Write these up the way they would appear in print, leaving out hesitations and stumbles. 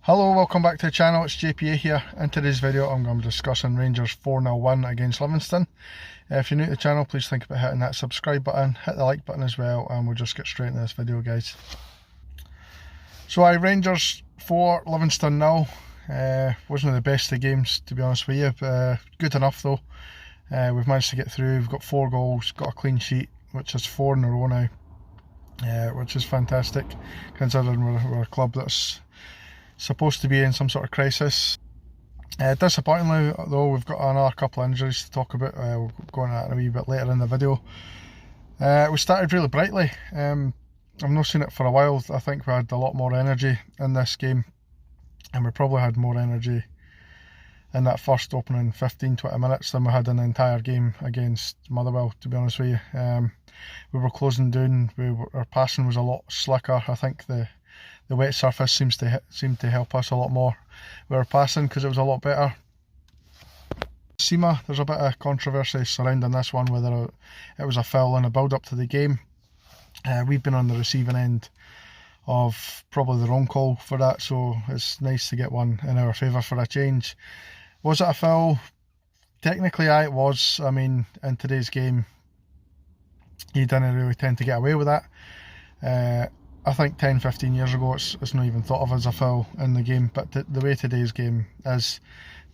Hello, welcome back to the channel, it's JPA here. In today's video I'm going to be discussing Rangers 4-0 win against Livingston. If you're new to the channel, please think about hitting that subscribe button, hit the like button as well, and we'll just get straight into this video, guys. So Rangers 4, Livingston 0. Wasn't the best of games, to be honest with you, but good enough though. We've managed to get through, we've got 4 goals, got a clean sheet, which is 4 in a row now, which is fantastic, considering we're a club that's supposed to be in some sort of crisis. Disappointingly though, we've got another couple of injuries to talk about. We'll go into that a wee bit later in the video. We started really brightly. I've not seen it for a while. I think we had a lot more energy in this game, and we probably had more energy in that first opening 15-20 minutes than we had in the entire game against Motherwell, to be honest with you. We were closing down, our passing was a lot slicker. I think the wet surface seemed to help us a lot more. We were passing because it was a lot better. Sima, there's a bit of controversy surrounding this one, whether it was a foul in a build-up to the game. We've been on the receiving end of probably the wrong call for that, so it's nice to get one in our favour for a change. Was it a foul? Technically, it was. I mean, in today's game, you didn't really tend to get away with that. I think 10-15 years ago it's not even thought of as a foul in the game, but the way today's game is,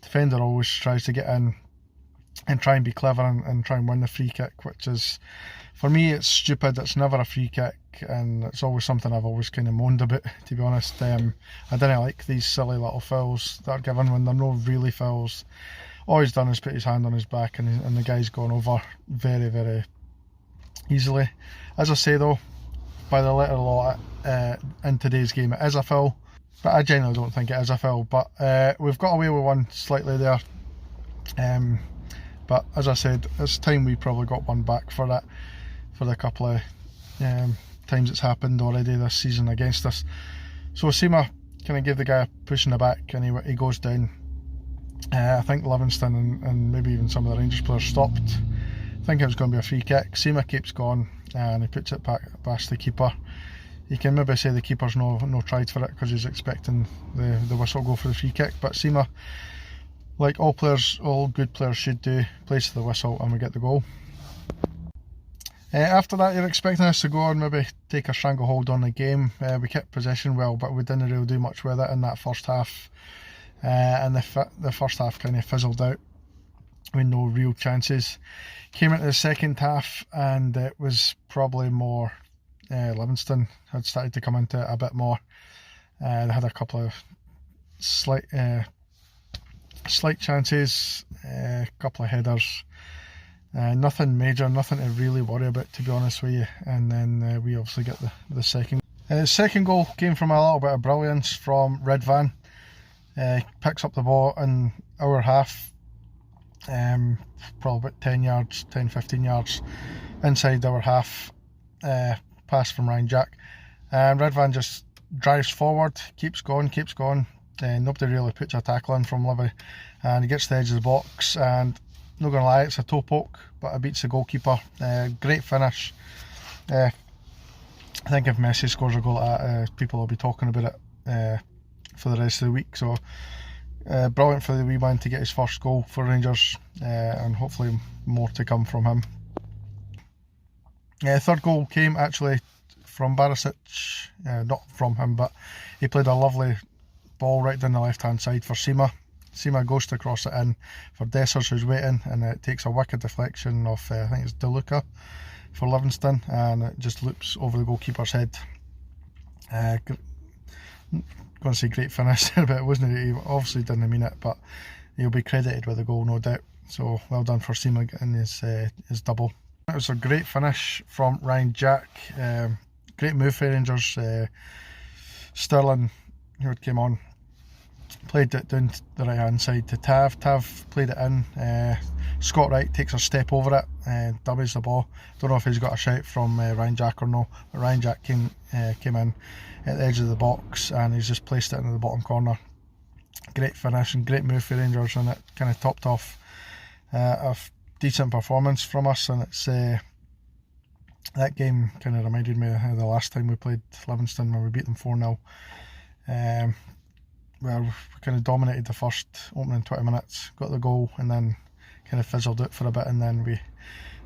defender always tries to get in and try and be clever and try and win the free kick, which is, for me, it's stupid. It's never a free kick, and it's always something I've always kind of moaned about, to be honest. I didn't like these silly little fouls that are given when they're not really fouls. All he's done is put his hand on his back, and the guy's gone over very, very easily. As I say though, by the letter of law, in today's game it is a foul, but I genuinely don't think it is a foul. But we've got away with one slightly there, but as I said, it's time we probably got one back for that, for the couple of times it's happened already this season against us. So Sima kind of gave the guy a push in the back, and he goes down. I think Livingston and maybe even some of the Rangers players stopped. I think it was going to be a free kick. Sima keeps going, and he puts it back past the keeper. You can maybe say the keeper's no tried for it because he's expecting the whistle to go for the free kick, but Sima, like all good players should do, plays the whistle and we get the goal. After that, you're expecting us to go on, maybe take a stranglehold on the game. We kept possession well, but we didn't really do much with it in that first half, and the first half kind of fizzled out with no real chances. Came into the second half, and it was probably more Livingston had started to come into it a bit more. They had a couple of slight chances, a couple of headers, nothing major, nothing to really worry about, to be honest with you. And then we obviously get the second. The second goal came from a little bit of brilliance from Redvan. Picks up the ball in our half, probably about 10-15 yards inside our half. Pass from Ryan Jack, and Redvan just drives forward, keeps going. Nobody really puts a tackle in from Livy, and he gets to the edge of the box, and not gonna lie, it's a toe poke, but it beats the goalkeeper. Great finish. I think if Messi scores a goal like that, people will be talking about it for the rest of the week. So brilliant for the wee man to get his first goal for Rangers, and hopefully more to come from him. Third goal came actually from Barisic, not from him, but he played a lovely ball right down the left hand side for Sima. Sima goes to cross it in for Dessers, who's waiting, and it takes a wicked deflection of I think it's DeLuca for Livingston, and it just loops over the goalkeeper's head. Going to say great finish, but it wasn't. He obviously didn't mean it, but he'll be credited with the goal, no doubt. So well done for Sima getting his double. It was a great finish from Ryan Jack. Great move for Rangers. Sterling, who came on, played it down the right hand side to Tav. Tav played it in. Scott Wright takes a step over it and dummies the ball. Don't know if he's got a shout from Ryan Jack or no, but Ryan Jack came in at the edge of the box, and he's just placed it into the bottom corner. Great finish and great move for Rangers, and it kind of topped off a decent performance from us. And it's that game kind of reminded me of the last time we played Livingston when we beat them 4-0. where we kind of dominated the first opening 20 minutes, got the goal, and then kind of fizzled out for a bit, and then we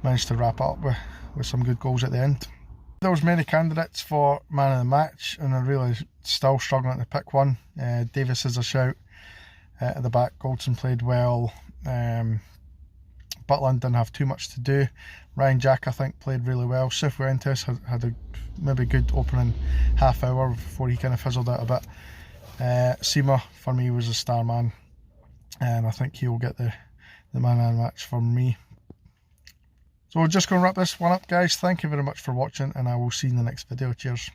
managed to wrap it up with some good goals at the end. There was many candidates for man of the match, and I'm really still struggling to pick one. Davis is a shout. At the back, Goldson played well. Butland didn't have too much to do. Ryan Jack, I think, played really well. Cifuentes had a maybe good opening half hour before he kind of fizzled out a bit. Sima, for me, was a star man, and I think he'll get the man of the match from me. So we're just going to wrap this one up, guys. Thank you very much for watching, and I will see you in the next video. Cheers.